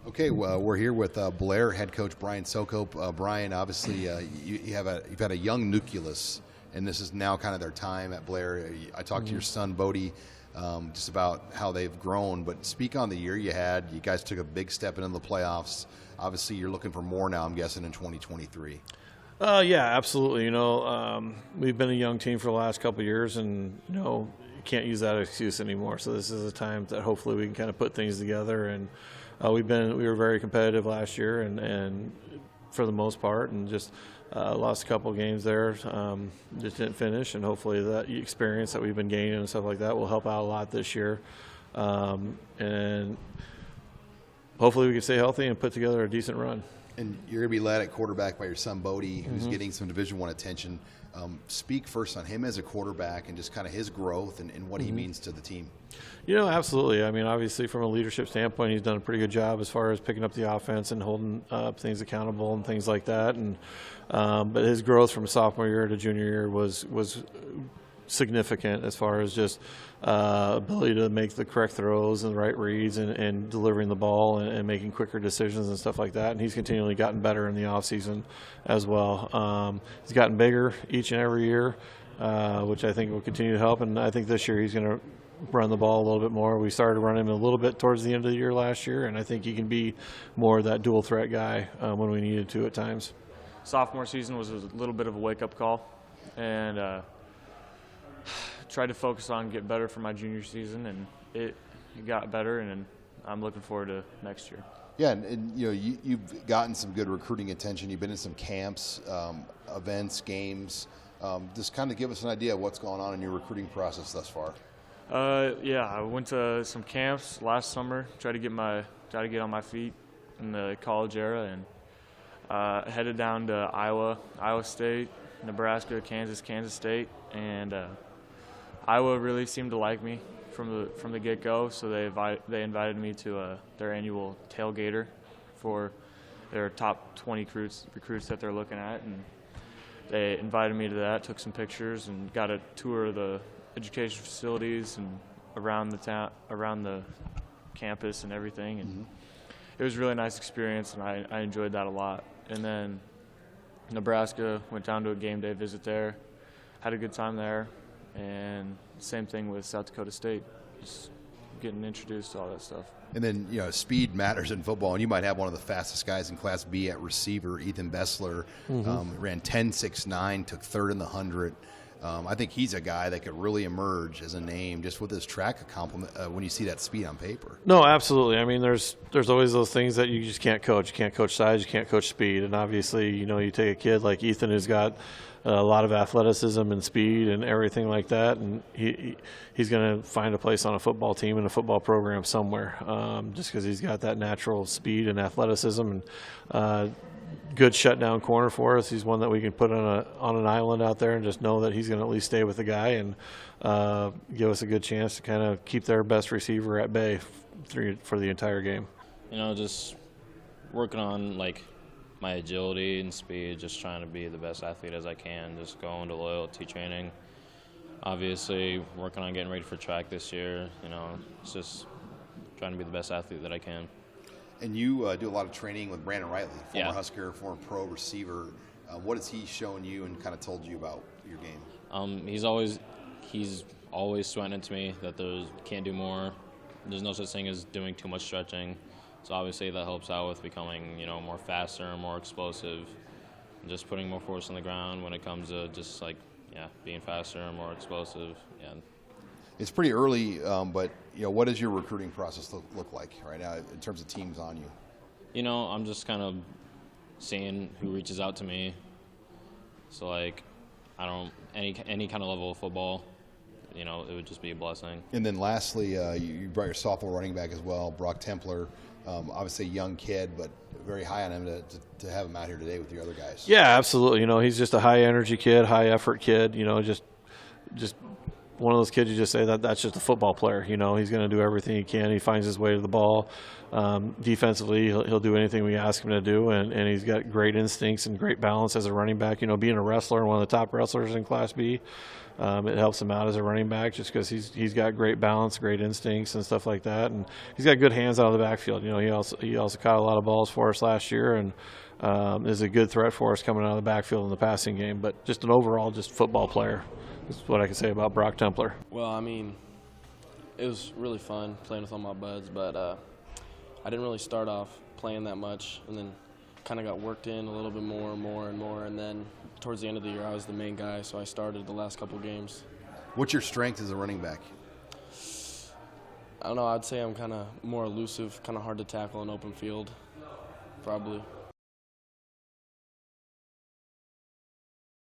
Okay, well, we're here with Blair head coach Brian Sokope. Brian, obviously, you've had a young nucleus, and this is now kind of their time at Blair. I talked to your son Bodie just about how they've grown, but speak on the year you had. You guys took a big step into the playoffs. Obviously, you're looking for more now, I'm guessing, in 2023. Yeah, absolutely. We've been a young team for the last couple of years, and you can't use that excuse anymore. So this is a time that hopefully we can kind of put things together. And we were very competitive last year, and for the most part, and just lost a couple of games there. Just didn't finish, and hopefully that experience that we've been gaining and stuff like that will help out a lot this year. And hopefully we can stay healthy and put together a decent run. And you're going to be led at quarterback by your son Bodie, who's getting some Division I attention. Speak first on him as a quarterback and just kind of his growth and what he means to the team. Absolutely. I mean, obviously, from a leadership standpoint, he's done a pretty good job as far as picking up the offense and holding things accountable and things like that. And but his growth from sophomore year to junior year was significant as far as just ability to make the correct throws and the right reads and delivering the ball and making quicker decisions and stuff like that. And he's continually gotten better in the offseason as well. He's gotten bigger each and every year, which I think will continue to help. And I think this year he's going to run the ball a little bit more. We started running him a little bit towards the end of the year last year, and I think he can be more of that dual threat guy when we needed to at times. Sophomore season was a little bit of a wake-up call, and tried to focus on get better for my junior season, and it got better, and I'm looking forward to next year. Yeah, and you've gotten some good recruiting attention. You've been in some camps, events, games. Just kind of give us an idea of what's going on in your recruiting process thus far. Yeah, I went to some camps last summer, tried to get on my feet in the college era, and headed down to Iowa State, Nebraska, Kansas State, and Iowa really seemed to like me from the get-go, so they invited me to their annual tailgater for their top 20 recruits that they're looking at, and they invited me to that. Took some pictures and got a tour of the education facilities and around the campus and everything, and it was a really nice experience, and I enjoyed that a lot. And then Nebraska, went down to a game day visit there, had a good time there. And same thing with South Dakota State, just getting introduced to all that stuff. And then, speed matters in football, and you might have one of the fastest guys in Class B at receiver, Ethan Bessler, ran 10.69, took third in the 100. I think he's a guy that could really emerge as a name just with his track accomplishment when you see that speed on paper. No, absolutely. I mean, there's always those things that you just can't coach. You can't coach size, you can't coach speed. And obviously, you take a kid like Ethan who's got a lot of athleticism and speed and everything like that, and he's going to find a place on a football team and a football program somewhere, just because he's got that natural speed and athleticism and good shutdown corner for us. He's one that we can put on an island out there and just know that he's going to at least stay with the guy and give us a good chance to kind of keep their best receiver at bay for the entire game. Just working on my agility and speed, just trying to be the best athlete as I can, just going to loyalty training. Obviously, working on getting ready for track this year. It's just trying to be the best athlete that I can. And you do a lot of training with Brandon Riley, former Yeah. Husker, former pro receiver. What has he shown you and kind of told you about your game? He's always sweating it to me that can't do more. There's no such thing as doing too much stretching. So obviously that helps out with becoming, more faster and more explosive, and just putting more force on the ground when it comes to just being faster and more explosive. Yeah. It's pretty early, but what does your recruiting process look like right now in terms of teams on you? I'm just kind of seeing who reaches out to me. So any kind of level of football, it would just be a blessing. And then lastly, you brought your sophomore running back as well, Brock Templer. Obviously a young kid, but very high on him to have him out here today with your other guys. Yeah, absolutely. He's just a high energy kid, high effort kid. Just one of those kids you just say that's just a football player. You know, he's going to do everything he can. He finds his way to the ball. Defensively, he'll do anything we ask him to do, and he's got great instincts and great balance as a running back. You know, being a wrestler, one of the top wrestlers in Class B, it helps him out as a running back just because he's got great balance, great instincts, and stuff like that. And he's got good hands out of the backfield. You know, he also caught a lot of balls for us last year, and is a good threat for us coming out of the backfield in the passing game. But just an overall just football player. That's what I can say about Brock Templer. Well, I mean, it was really fun playing with all my buds, but I didn't really start off playing that much, and then kind of got worked in a little bit more and more, and then towards the end of the year I was the main guy, so I started the last couple games. What's your strength as a running back? I don't know, I'd say I'm kind of more elusive, kind of hard to tackle in open field, probably.